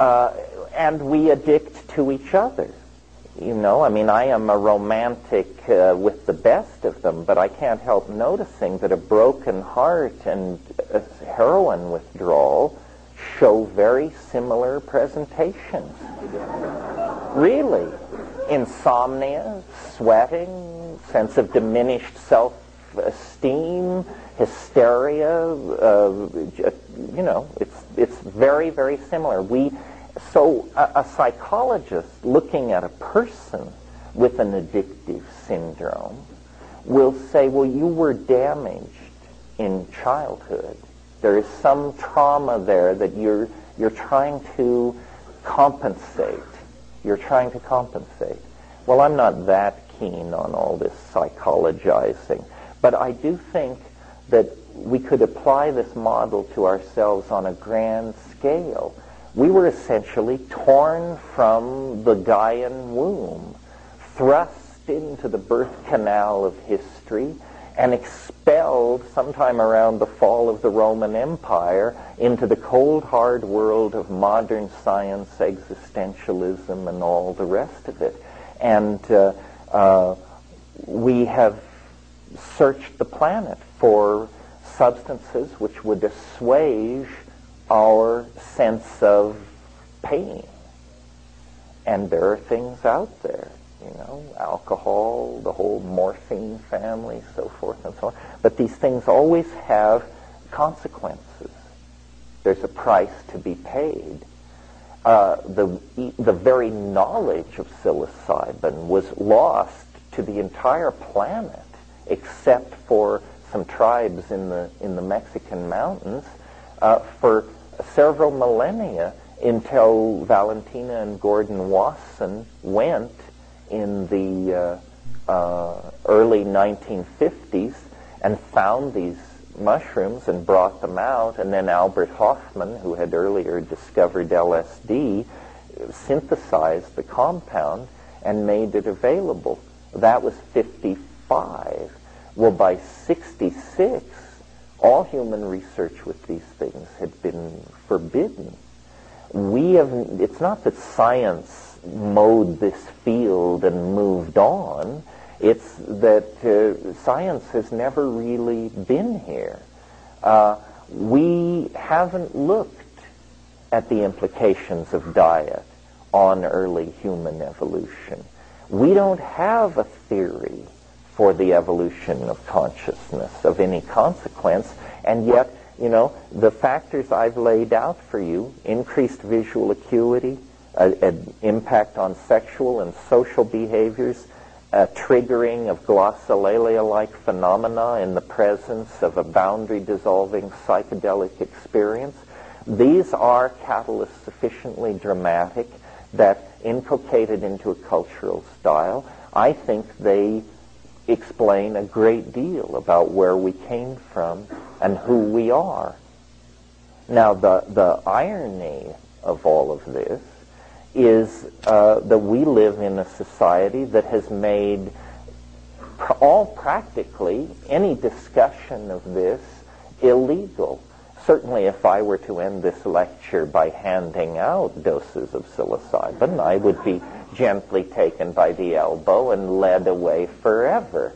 And we addict to each other. You know, I mean, I am a romantic with the best of them, but I can't help noticing that a broken heart and heroin withdrawal show very similar presentations. Really. Insomnia, sweating, sense of diminished self-esteem, hysteria, you know, it's very, very similar. So a psychologist looking at a person with an addictive syndrome will say, well, you were damaged in childhood. There is some trauma there that you're trying to compensate. You're trying to compensate. Well, I'm not that keen on all this psychologizing, but I do think that we could apply this model to ourselves on a grand scale. We were essentially torn from the Gaian womb, thrust into the birth canal of history, and expelled sometime around the fall of the Roman Empire into the cold, hard world of modern science, existentialism, and all the rest of it. And we have searched the planet for substances which would assuage our sense of pain. And there are things out there, you know, alcohol, the whole morphine family, so forth and so on. But these things always have consequences. There's a price to be paid. The very knowledge of psilocybin was lost to the entire planet, except for some tribes in the Mexican mountains, for several millennia, until Valentina and Gordon Wasson went in the early 1950s and found these mushrooms and brought them out, and then Albert Hoffman, who had earlier discovered LSD, synthesized the compound and made it available. That was 55. Well, by 66, all human research with these things had been forbidden. It's not that science mowed this field and moved on. It's that science has never really been here. We haven't looked at the implications of diet on early human evolution. We don't have a theory for the evolution of consciousness of any consequence, and yet, you know, the factors I've laid out for you, increased visual acuity, an impact on sexual and social behaviors, a triggering of glossolalia-like phenomena in the presence of a boundary-dissolving psychedelic experience. These are catalysts sufficiently dramatic that, inculcated into a cultural style, I think they explain a great deal about where we came from and who we are. Now, the irony of all of this is that we live in a society that has made practically any discussion of this illegal. Certainly, if I were to end this lecture by handing out doses of psilocybin, I would be gently taken by the elbow and led away forever.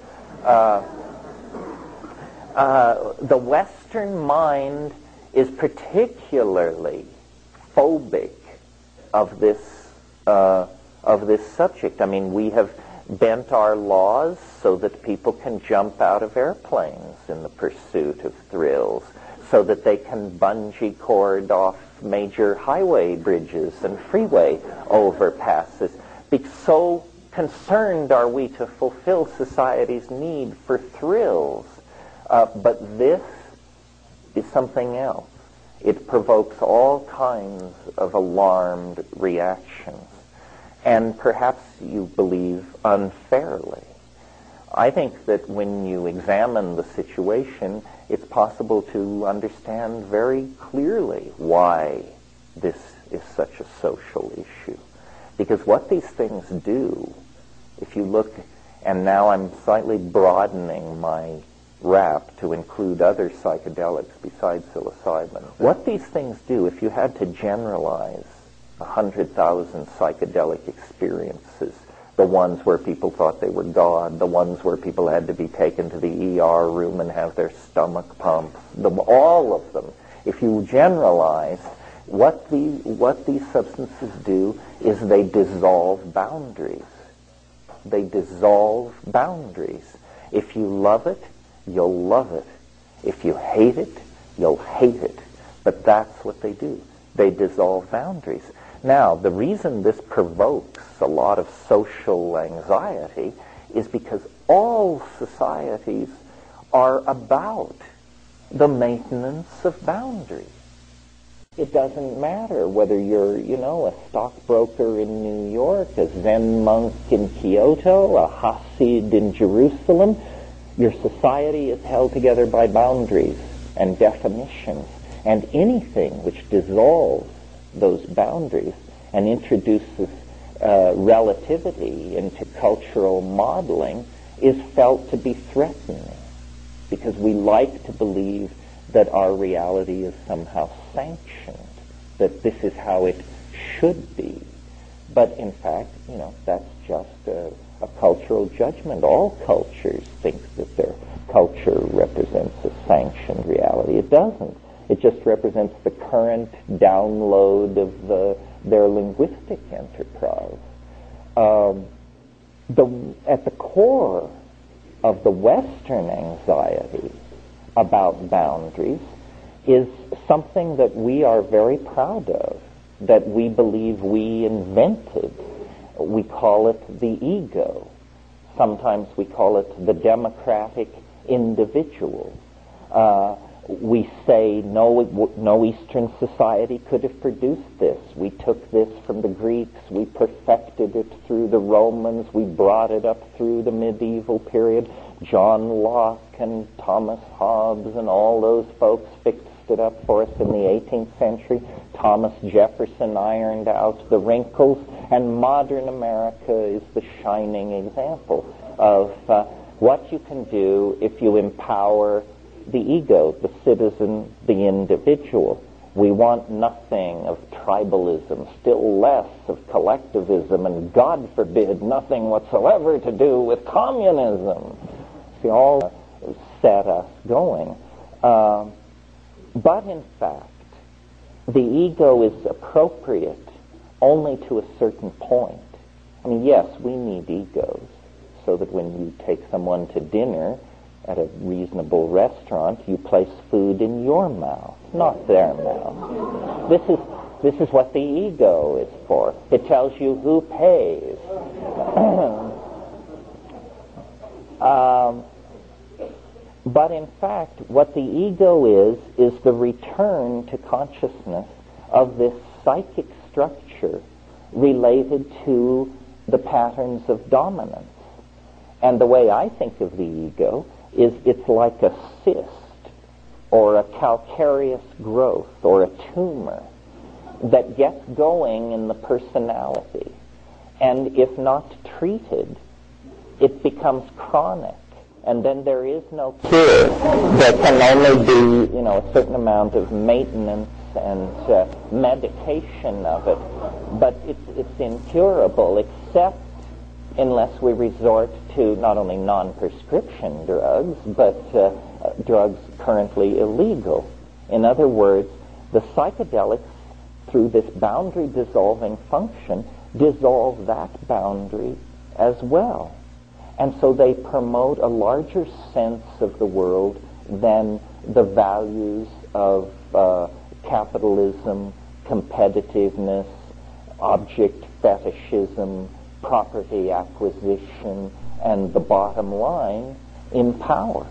The Western mind is particularly phobic of this subject. I mean, we have bent our laws so that people can jump out of airplanes in the pursuit of thrills, so that they can bungee cord off major highway bridges and freeway overpasses. So concerned are we to fulfill society's need for thrills. But this is something else. It provokes all kinds of alarmed reactions, and perhaps you believe unfairly. I think that when you examine the situation, it's possible to understand very clearly why this is such a social issue. Because what these things do, if you look, and now I'm slightly broadening my wrap to include other psychedelics besides psilocybin. What these things do, if you had to generalize 100,000 psychedelic experiences. The ones where people thought they were God, the ones where people had to be taken to the ER room and have their stomach pumped, all of them. If you generalize, what these substances do is they dissolve boundaries. They dissolve boundaries. If you love it, you'll love it. If you hate it, you'll hate it. But that's what they do. They dissolve boundaries. Now, the reason this provokes a lot of social anxiety is because all societies are about the maintenance of boundaries. It doesn't matter whether you're, a stockbroker in New York, a Zen monk in Kyoto, a Hasid in Jerusalem. Your society is held together by boundaries and definitions. And anything which dissolves those boundaries and introduces relativity into cultural modeling is felt to be threatening, because we like to believe that our reality is somehow sanctioned, that this is how it should be. But in fact, that's just a cultural judgment. All cultures think that their culture represents a sanctioned reality. It doesn't. It just represents the current download of their linguistic enterprise. At the core of the Western anxiety about boundaries is something that we are very proud of, that we believe we invented. We call it the ego. Sometimes we call it the democratic individual. We say no Eastern society could have produced this. We took this from the Greeks. We perfected it through the Romans. We brought it up through the medieval period. John Locke and Thomas Hobbes and all those folks fixed it up for us in the 18th century. Thomas Jefferson ironed out the wrinkles, and modern America is the shining example of what you can do if you empower the ego, the citizen, the individual. We want nothing of tribalism, still less of collectivism, and God forbid, nothing whatsoever to do with communism. See, all set us going. But in fact, the ego is appropriate only to a certain point. I mean, yes, we need egos, so that when you take someone to dinner at a reasonable restaurant, you place food in your mouth, not their mouth. This is what the ego is for. It tells you who pays. But in fact, what the ego is the return to consciousness of this psychic structure related to the patterns of dominance. And the way I think of the ego is it's like a cyst or a calcareous growth or a tumor that gets going in the personality. And if not treated, it becomes chronic. And then there is no cure. There can only be, a certain amount of maintenance and medication of it. But it's incurable, except unless we resort to not only non-prescription drugs, but drugs currently illegal. In other words, the psychedelics, through this boundary-dissolving function, dissolve that boundary as well. And so they promote a larger sense of the world than the values of capitalism, competitiveness, object fetishism, property acquisition, and the bottom line, empower.